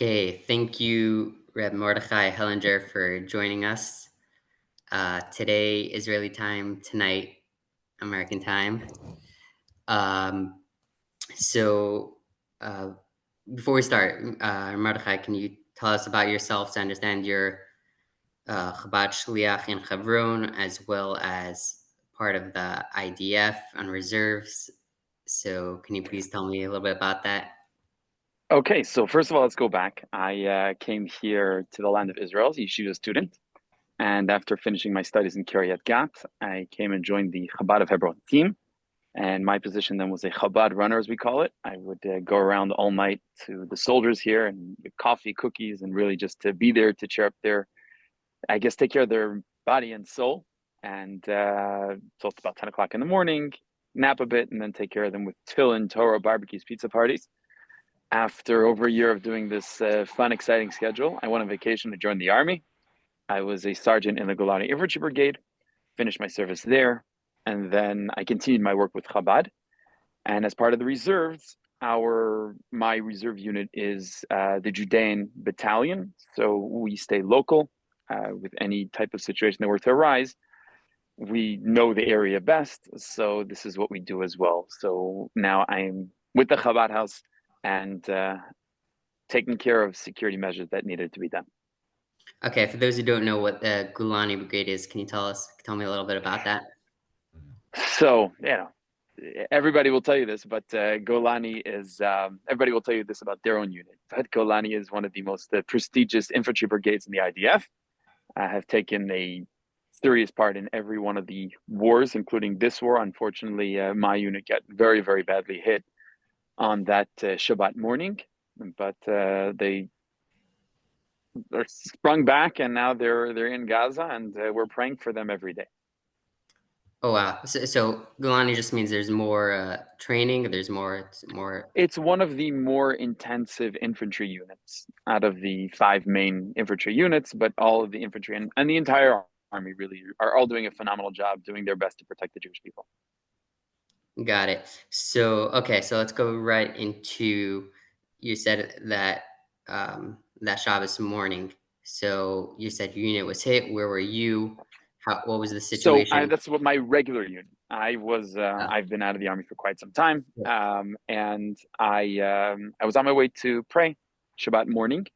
Okay, thank you, Reb Mordechai Hellinger, for joining us. Today, Israeli time, tonight, American time. Um, so, uh, Before we start, Mordechai, can you tell us about yourself to understand your Chabad Shliach in Hebron, as well as part of the IDF on reserves? So, can you please tell me a little bit about that? Okay, so first of all, let's go back. I came here to the land of Israel as a yeshiva student, and after finishing my studies in Kiryat Gat, I came and joined the Chabad of Hebron team. And my position then was a Chabad runner, as we call it. I would go around all night to the soldiers here and give coffee, cookies, and really just to be there to cheer up their, I guess, take care of their body and soul. And till about 10 o'clock in the morning, nap a bit, and then take care of them with tefillin, Torah, barbecues, pizza parties. After over a year of doing this fun, exciting schedule, I went on vacation to join the army. I was a sergeant in the Golani Brigade, finished my service there, and then I continued my work with Chabad. And as part of the reserves, my reserve unit is the Judean battalion. So we stay local with any type of situation that were to arise. We know the area best, so this is what we do as well. So now I'm with the Chabad house and taking care of security measures that needed to be done. Okay, for those who don't know what the Golani Brigade is, can you tell me a little bit about that? So, everybody will tell you this, but Golani is, everybody will tell you this about their own unit. But Golani is one of the most prestigious infantry brigades in the IDF. I have taken a serious part in every one of the wars, including this war. Unfortunately, my unit got very, very badly hit on that Shabbat morning, but they are sprung back, and now they're in Gaza, and we're praying for them every day. Oh, wow. So Golani just means there's more training, it's more. It's one of the more intensive infantry units out of the five main infantry units, but all of the infantry and the entire army really are all doing a phenomenal job, doing their best to protect the Jewish people. Got it. So, okay, so let's go right into, you said that that Shabbos morning. So you said your unit was hit. Where were you? What was the So situation? that's what my regular unit. Uh, I've been out of the army for quite some time, yeah. and I was on my way to pray Shabbat morning.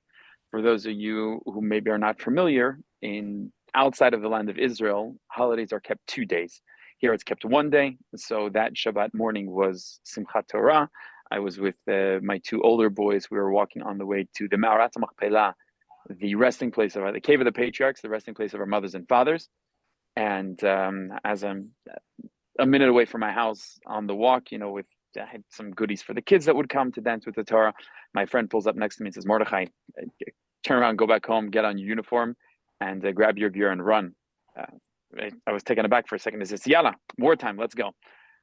For those of you who maybe are not familiar, in outside of the land of Israel, holidays are kept 2 days. Here it's kept 1 day. So that Shabbat morning was Simchat Torah. I was with my two older boys. We were walking on the way to the Ma'arat Machpelah, the resting place of the cave of the patriarchs, the resting place of our mothers and fathers. And as I'm a minute away from my house on the walk, with I had some goodies for the kids that would come to dance with the Torah. My friend pulls up next to me and says, "Mordechai, turn around, go back home, get on your uniform, and grab your gear and run." I was taken aback for a second. He says, "Yalla, wartime, let's go."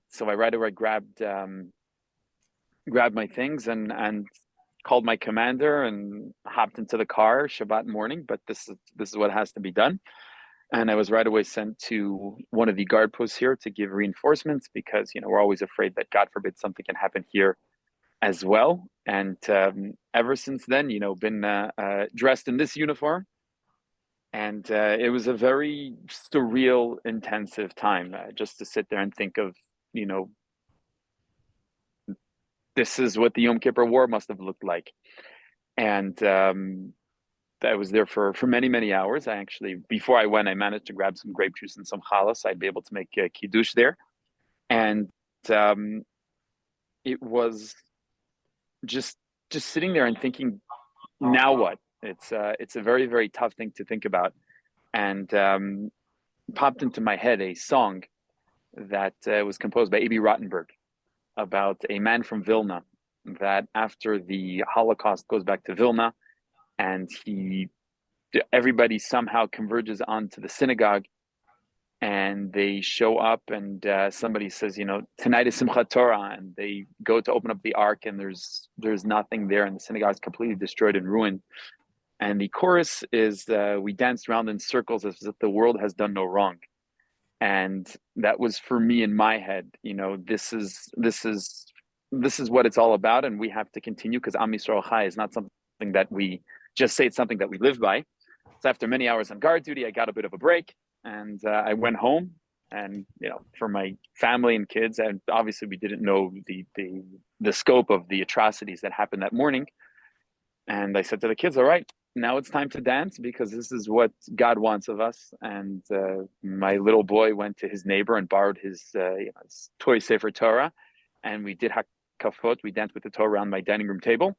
So I right away grabbed my things and called my commander and hopped into the car Shabbat morning. But this is what has to be done. And I was right away sent to one of the guard posts here to give reinforcements because we're always afraid that God forbid something can happen here as well. And ever since then, been dressed in this uniform, and it was a very surreal, intensive time just to sit there and think of, this is what the Yom Kippur War must have looked like. And I was there for many, many hours. I actually, before I went, I managed to grab some grape juice and some challah, so I'd be able to make kiddush there. And it was just sitting there and thinking, now what? It's a very, very tough thing to think about. And popped into my head a song that was composed by A.B. Rottenberg about a man from Vilna that after the Holocaust goes back to Vilna, and everybody somehow converges onto the synagogue, and they show up, and somebody says, tonight is Simchat Torah, and they go to open up the ark, and there's nothing there, and the synagogue is completely destroyed and ruined. And the chorus is, we danced around in circles as if the world has done no wrong. And that was for me in my head, this is what it's all about, and we have to continue because Am Yisrael Chai is not something something that we just say, it's something that we live by. So after many hours on guard duty, I got a bit of a break, and I went home. And for my family and kids, and obviously we didn't know the scope of the atrocities that happened that morning. And I said to the kids, "All right, now it's time to dance, because this is what God wants of us." And my little boy went to his neighbor and borrowed his toy Sefer Torah, and we did hakafot. We danced with the Torah around my dining room table,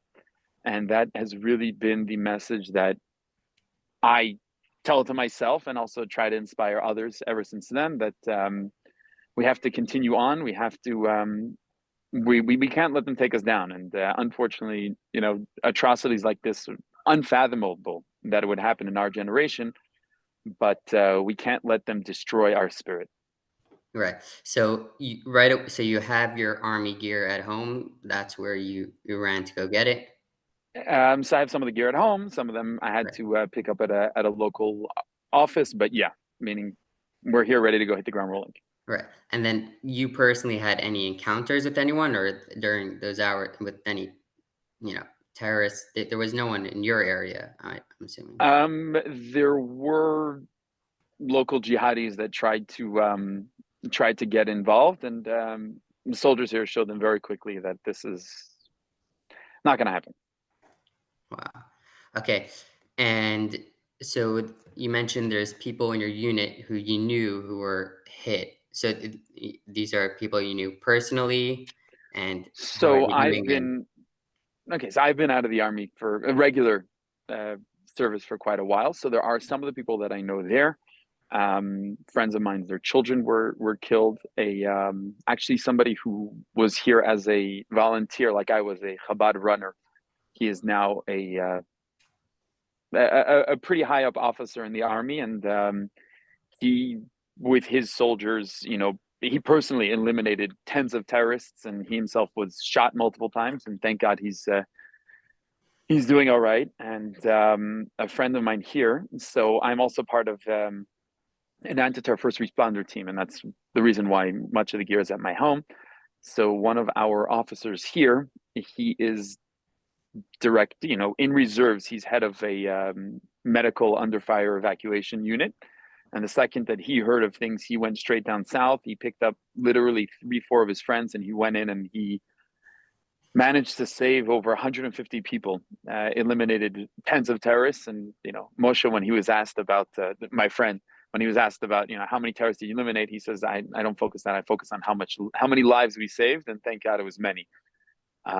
and that has really been the message that I tell it to myself, and also try to inspire others ever since then, that we have to continue on. We have to. We can't let them take us down. And unfortunately, atrocities like this are unfathomable that it would happen in our generation, but we can't let them destroy our spirit. Right. So so you have your army gear at home. That's where you ran to go get it. So I have some of the gear at home. Some of them I had Right. to pick up at a local office. But yeah, meaning we're here ready to go hit the ground rolling. Right. And then you personally had any encounters with anyone, or during those hours with any, you know, terrorists? There was no one in your area, I'm assuming. There were local jihadis that tried to get involved, and the soldiers here showed them very quickly that this is not going to happen. Wow. Okay. And so you mentioned there's people in your unit who you knew who were hit. So these are people you knew personally, and how are So they doing? And I've been out of the army for a regular uh, service for quite a while. So there are some of the people that I know there. Friends of mine, their children were killed. Actually somebody who was here as a volunteer, like I was, a Chabad runner. He is now a pretty high up officer in the army, and he, with his soldiers, he personally eliminated tens of terrorists, and he himself was shot multiple times. And thank God he's doing all right. And a friend of mine here, so I'm also part of an anti-terror first responder team, and that's the reason why much of the gear is at my home. So one of our officers here, he is direct, in reserves. He's head of a medical under fire evacuation unit. And the second that he heard of things, he went straight down south. He picked up literally 3, 4 of his friends, and he went in and he managed to save over 150 people, eliminated tens of terrorists. And, Moshe, when he was asked about, my friend, when he was asked about, how many terrorists did you eliminate, he says, I don't focus on that. I focus on how many lives we saved. And thank God it was many. It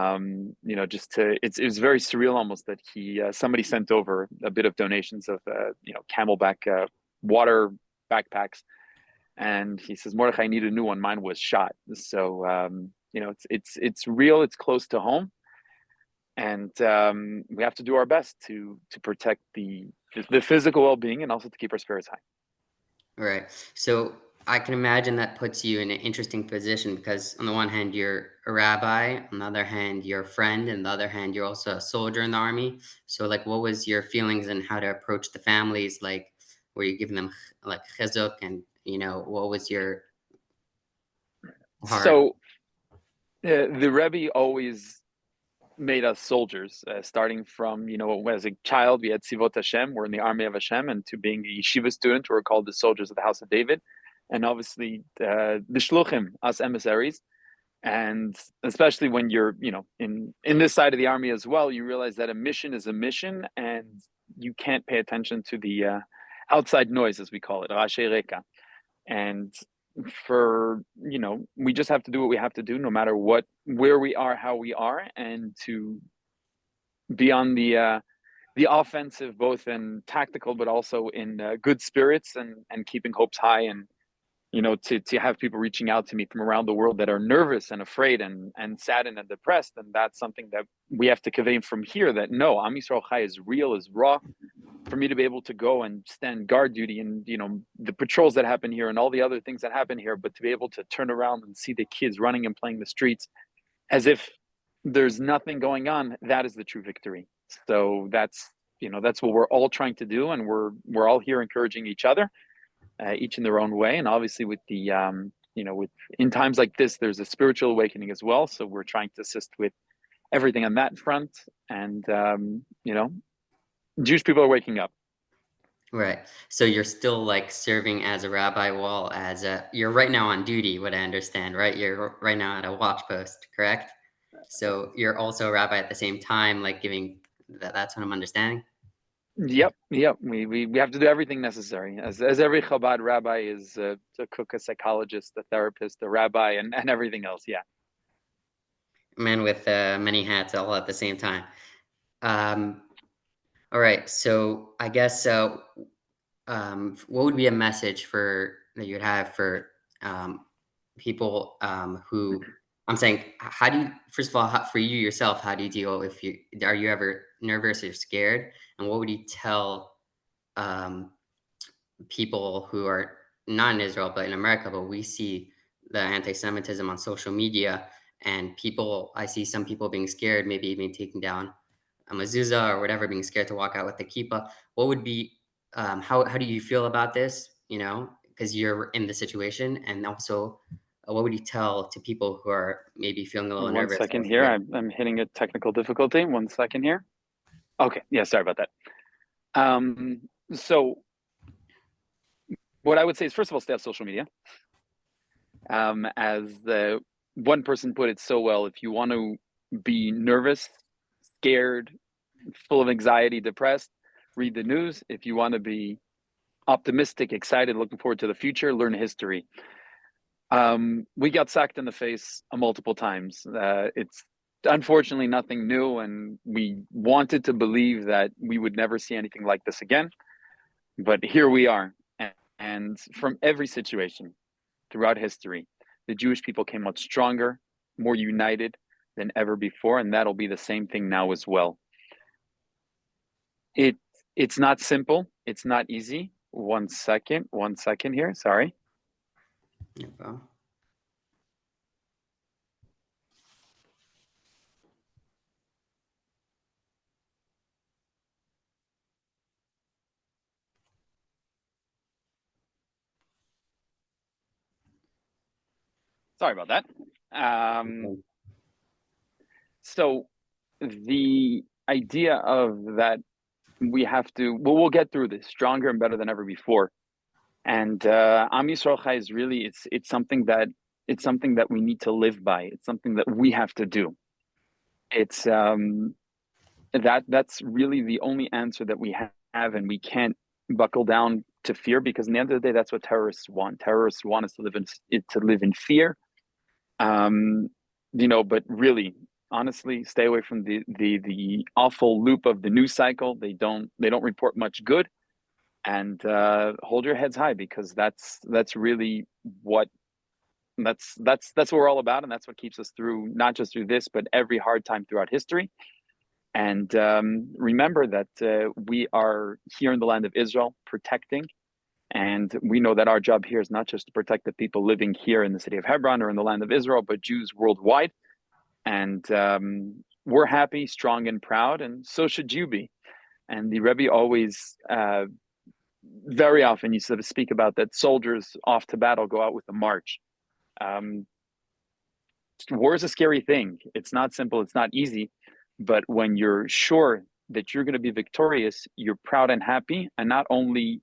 was very surreal almost that somebody sent over a bit of donations of, Camelback water backpacks. And he says, Mordechai, I need a new one. Mine was shot. So, it's real. It's close to home. And we have to do our best to protect the physical well-being, and also to keep our spirits high. right. So I can imagine that puts you in an interesting position because on the one hand you're a rabbi, on the other hand you're a friend, and on the other hand you're also a soldier in the army. So like, what was your feelings and how to approach the families? Like, were you giving them like chizuk, and what was your heart? So the Rebbe always made us soldiers, starting from, as a child, we had Tzivot Hashem, we're in the army of Hashem, and to being a yeshiva student, we're called the soldiers of the house of David. And obviously, the shluchim, us emissaries. And especially when you're, in this side of the army as well, you realize that a mission is a mission, and you can't pay attention to the outside noise, as we call it, Rashi Reka. And we just have to do what we have to do, no matter where we are, how we are, and to be on the offensive, both in tactical but also in good spirits, and keeping hopes high. And to have people reaching out to me from around the world that are nervous and afraid and saddened and depressed, and that's something that we have to convey from here, that no, Am Yisrael Chai is real, is raw. For me to be able to go and stand guard duty, and the patrols that happen here and all the other things that happen here, but to be able to turn around and see the kids running and playing the streets as if there's nothing going on, that is the true victory. So that's what we're all trying to do, and we're all here encouraging each other, each in their own way. And obviously with with in times like this, there's a spiritual awakening as well. So we're trying to assist with everything on that front. And Jewish people are waking up. Right. So you're still like serving as a rabbi while you're right now on duty, what I understand, right? You're right now at a watch post, correct? So you're also a rabbi at the same time, like giving that's what I'm understanding. Yep. We have to do everything necessary. As every Chabad rabbi is a cook, a psychologist, a therapist, a rabbi, and everything else. Yeah. Man with many hats all at the same time. Um, all right. So I guess what would be a message for that you'd have for people who I'm saying, how do you first of all for you yourself, how do you deal if you are you ever nervous or scared, and what would you tell um, people who are not in Israel but in America, but we see the anti-Semitism on social media, and I see some people being scared, maybe even taking down a mezuzah or whatever, being scared to walk out with the kippah. What would be, how do you feel about this? You know, because you're in the situation, and also, what would you tell to people who are maybe feeling a little One nervous second or here. scared? I'm hitting a technical difficulty. 1 second here. Okay. Yeah. Sorry about that. Um, so what I would say is, first of all, stay off social media. As one person put it so well, if you want to be nervous, scared, full of anxiety, depressed, read the news. If you want to be optimistic, excited, looking forward to the future, learn history. We got sacked in the face multiple times. It's unfortunately nothing new, and we wanted to believe that we would never see anything like this again. But here we are. And from every situation throughout history, the Jewish people came out stronger, more united than ever before, and that'll be the same thing now as well. It's not simple. It's not easy. 1 second here. Sorry. No problem. Sorry about that. Okay. So the idea of that we have to, well, we'll get through this stronger and better than ever before. And Am Yisrael Chai is really, it's something that we need to live by. It's something that we have to do. It's that's really the only answer that we have, and we can't buckle down to fear, because in the end of the day, that's what terrorists want. Terrorists want us to live in fear. But really, honestly, stay away from the awful loop of the news cycle. They don't report much good, and hold your heads high, because that's really what that's what we're all about, and that's what keeps us through, not just through this, but every hard time throughout history. And remember that we are here in the land of Israel protecting. And we know that our job here is not just to protect the people living here in the city of Hebron or in the land of Israel, but Jews worldwide. And we're happy, strong, and proud, and so should you be. And the Rebbe always, very often, used to speak about that soldiers off to battle go out with a march. Um, War is a scary thing. It's not simple. It's not easy. But when you're sure that you're going to be victorious, you're proud and happy. And not only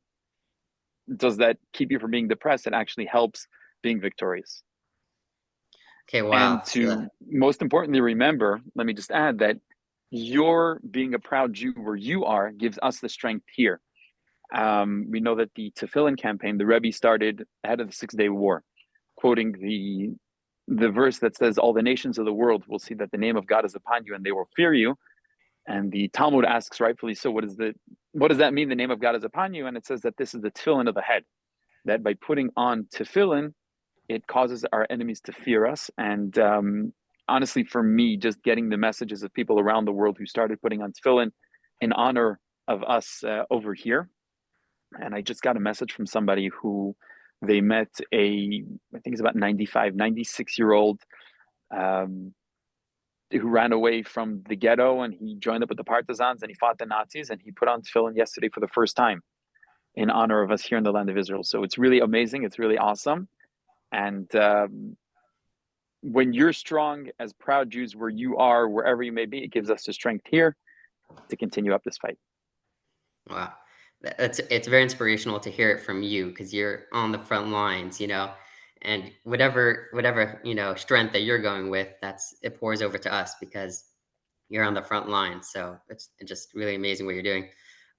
does that keep you from being depressed, it actually helps being victorious. Okay. Wow. And to most importantly, remember, let me just add that your being a proud Jew where you are gives us the strength here. We know that the Tefillin campaign, the Rebbe started ahead of the 6-Day War, quoting the verse that says, "All the nations of the world will see that the name of God is upon you, and they will fear you." And the Talmud asks, rightfully so, what does that mean? The name of God is upon you, and it says that this is the tefillin of the head. That by putting on tefillin, it causes our enemies to fear us. And honestly, for me, just getting the messages of people around the world who started putting on tefillin in honor of us over here. And I just got a message from somebody who they met I think it's about 95, 96-year-old who ran away from the ghetto, and he joined up with the partisans, and he fought the Nazis, and he put on tefillin yesterday for the first time in honor of us here in the land of Israel. So it's really amazing. It's really awesome. And when you're strong as proud Jews where you are, wherever you may be, it gives us the strength here to continue up this fight. Wow. It's very inspirational to hear it from you because you're on the front lines, and whatever, strength that you're going with, it pours over to us because you're on the front lines. So it's just really amazing what you're doing.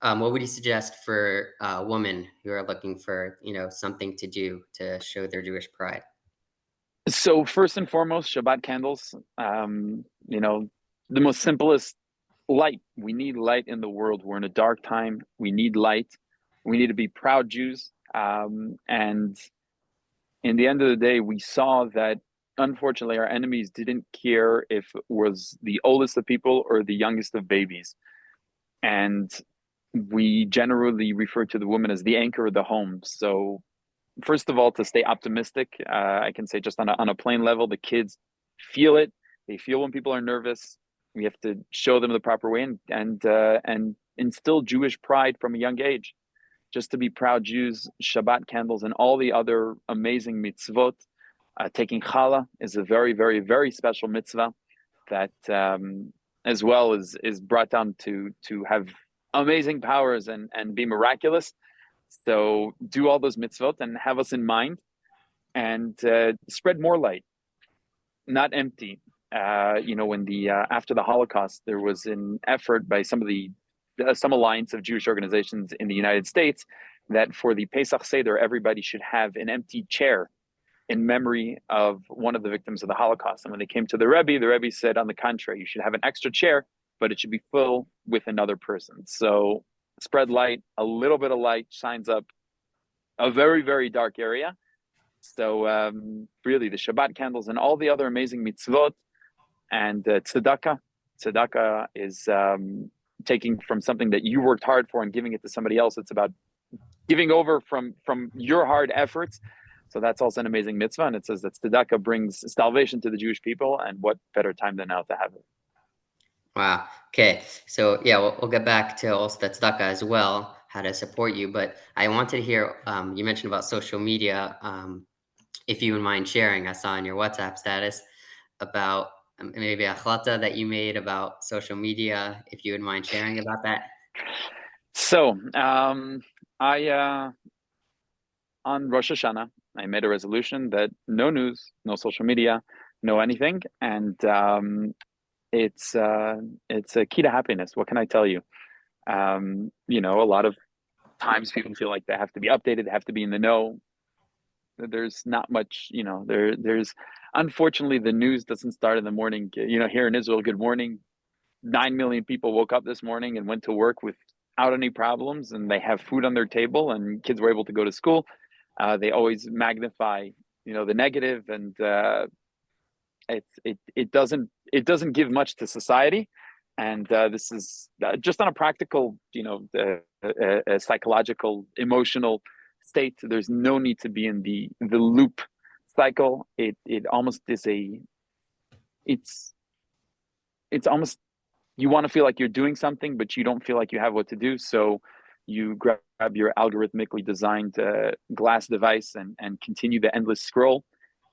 What would you suggest for women who are looking for, something to do to show their Jewish pride? So first and foremost, Shabbat candles. The most simplest light. We need light in the world. We're in a dark time. We need light. We need to be proud Jews. And in the end of the day, we saw that unfortunately our enemies didn't care if it was the oldest of people or the youngest of babies. And we generally refer to the woman as the anchor of the home. So first of all, to stay optimistic, I can say just on a plain level, the kids feel it. They feel when people are nervous. We have to show them the proper way and instill Jewish pride from a young age. Just to be proud Jews, Shabbat candles, and all the other amazing mitzvot. Taking challah is a very, very, very special mitzvah that, as well, is brought down to have amazing powers and be miraculous. So do all those mitzvot and have us in mind, and spread more light, not empty. When after the Holocaust, there was an effort by some alliance of Jewish organizations in the United States that for the Pesach Seder, everybody should have an empty chair in memory of one of the victims of the Holocaust. And when they came to the Rebbe said, on the contrary, you should have an extra chair, but it should be full with another person. So spread light. A little bit of light shines up a very, very dark area. So really, the Shabbat candles and all the other amazing mitzvot and tzedakah. Tzedakah is taking from something that you worked hard for and giving it to somebody else. It's about giving over from your hard efforts. So that's also an amazing mitzvah. And it says that tzedakah brings salvation to the Jewish people. And what better time than now to have it? Wow. Okay. So yeah, we'll get back to also the tzedakah as well, how to support you. But I wanted to hear, you mentioned about social media. If you wouldn't mind sharing, I saw in your WhatsApp status about maybe a chlata that you made about social media. If you would mind sharing about that. So I on Rosh Hashanah, I made a resolution that no news, no social media, no anything, and it's a key to happiness. What can I tell you? A lot of times people feel like they have to be updated, they have to be in the know. There's not much, there's unfortunately the news doesn't start in the morning. Here in Israel, good morning. 9 million people woke up this morning and went to work without any problems, and they have food on their table, and kids were able to go to school. They always magnify, the negative, and it doesn't give much to society. And this is just on a practical, a psychological, emotional state. There's no need to be in the loop cycle. It almost is it's almost, you want to feel like you're doing something, but you don't feel like you have what to do. So you grab your algorithmically designed glass device and continue the endless scroll.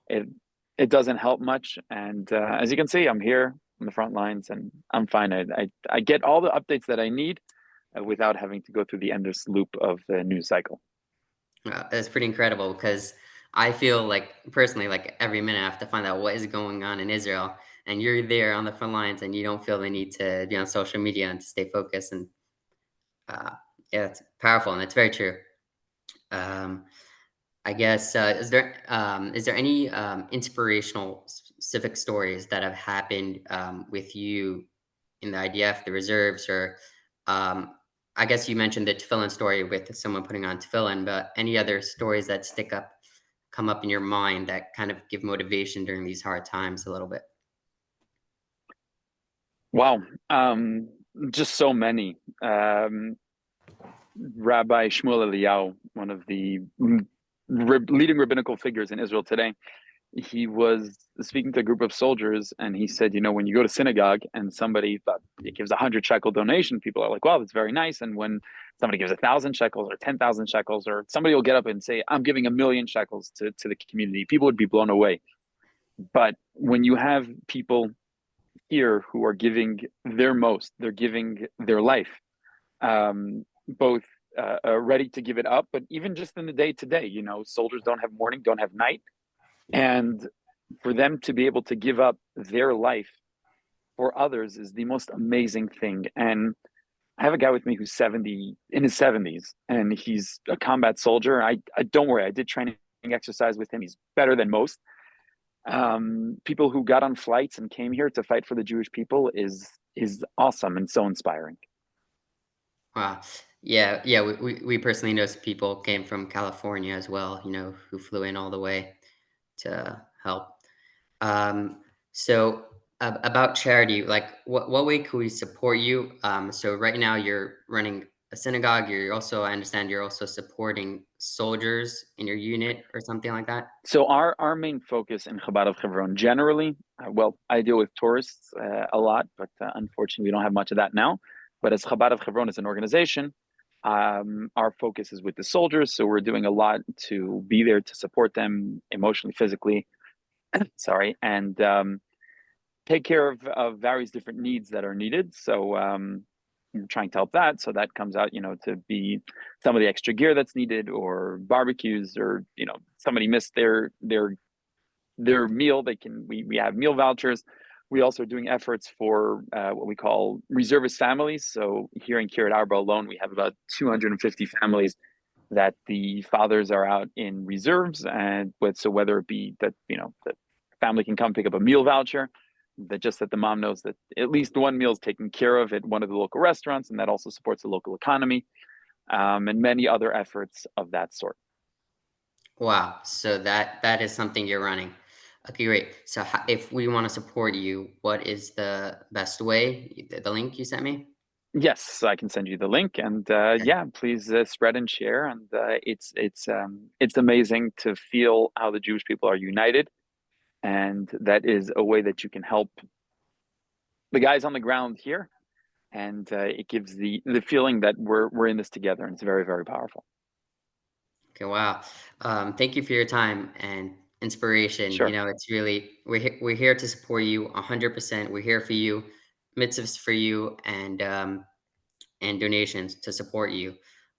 It doesn't help much. And as you can see, I'm here on the front lines and I'm fine. I get all the updates that I need without having to go through the endless loop of the news cycle. That's pretty incredible because I feel like personally, like every minute I have to find out what is going on in Israel, and you're there on the front lines, and you don't feel the need to be on social media and to stay focused. And uh, yeah, it's powerful, and it's very true. Um, I guess is there any inspirational specific stories that have happened with you in the IDF, the reserves, or um, I guess you mentioned the tefillin story with someone putting on tefillin, but any other stories that come up in your mind that kind of give motivation during these hard times a little bit? Wow. Just so many. Rabbi Shmuel Eliyahu, one of the leading rabbinical figures in Israel today, he was speaking to a group of soldiers, and he said, when you go to synagogue and somebody gives 100 shekel donation, people are like, wow, that's very nice. And when somebody gives 1,000 shekels or 10,000 shekels, or somebody will get up and say, I'm giving 1,000,000 shekels to the community, people would be blown away. But when you have people here who are giving their most, they're giving their life, both ready to give it up, but even just in the day to day, soldiers don't have morning, don't have night. And for them to be able to give up their life for others is the most amazing thing. And I have a guy with me who's 70, in his 70s, and he's a combat soldier. I don't worry, I did training exercise with him. He's better than most. People who got on flights and came here to fight for the Jewish people is awesome and so inspiring. Wow. Yeah, yeah. We personally know some people came from California as well. Who flew in all the way to help. Um, so about charity, like what way can we support you? So right now you're running a synagogue. I understand you're also supporting soldiers in your unit or something like that. So our main focus in Chabad of Hebron generally, well, I deal with tourists a lot, but unfortunately we don't have much of that now. But as Chabad of Hebron is an organization, our focus is with the soldiers. So we're doing a lot to be there to support them emotionally, physically, sorry, and take care of various different needs that are needed. So we're trying to help that. So that comes out, to be some of the extra gear that's needed, or barbecues, or somebody missed their meal. We have meal vouchers. We also are doing efforts for what we call reservist families. So here in Kiryat Arba alone, we have about 250 families that the fathers are out in reserves, and so whether it be that the family can come pick up a meal voucher, that the mom knows that at least one meal is taken care of at one of the local restaurants, and that also supports the local economy, and many other efforts of that sort. Wow. So that is something you're running. Okay, great. So if we want to support you, what is the best way? The link you sent me? Yes, I can send you the link, and Okay. yeah, please spread and share. And it's amazing to feel how the Jewish people are united, and that is a way that you can help the guys on the ground here, and it gives the feeling that we're in this together, and it's very, very powerful. Okay, wow. Thank you for your time and inspiration. Sure. It's really we're here to support you 100%. We're here for you, mitzvahs for you, and donations to support you.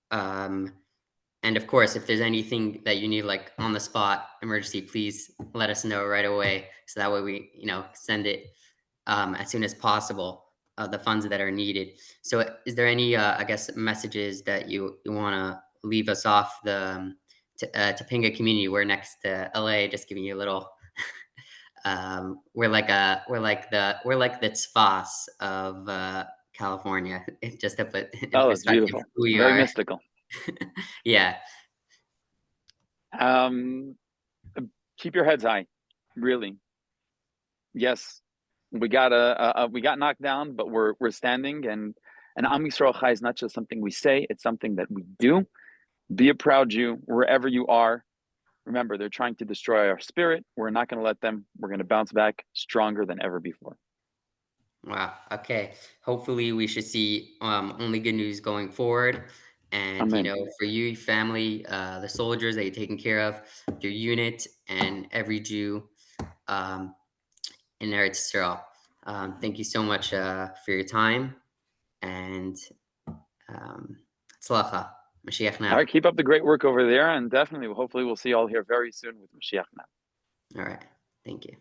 Um, and of course, if there's anything that you need, like on the spot emergency, please let us know right away, so that way we send it as soon as possible. The funds that are needed. So, is there any, I guess, messages that you want to leave us off the Topanga community? We're next to LA. Just giving you a little. We're like the Tzfas of California. Just to put in Oh, that's perspective beautiful. who we Very are. mystical. Yeah. Um, keep your heads high. Really. Yes, we got knocked down, but we're standing, and Am Yisrael Chai is not just something we say; it's something that we do. Be a proud Jew wherever you are. Remember, they're trying to destroy our spirit. We're not going to let them. We're going to bounce back stronger than ever before. Wow. Okay. Hopefully, we should see only good news going forward. And Amen. for you, your family, the soldiers that you're taking care of, your unit, and every Jew um, in Eretz Yisrael. Thank you so much for your time, and um, tzlacha, Mashiach All now. right, keep up the great work over there, and definitely, hopefully, we'll see you all here very soon with Mashiach now. All right. Thank you.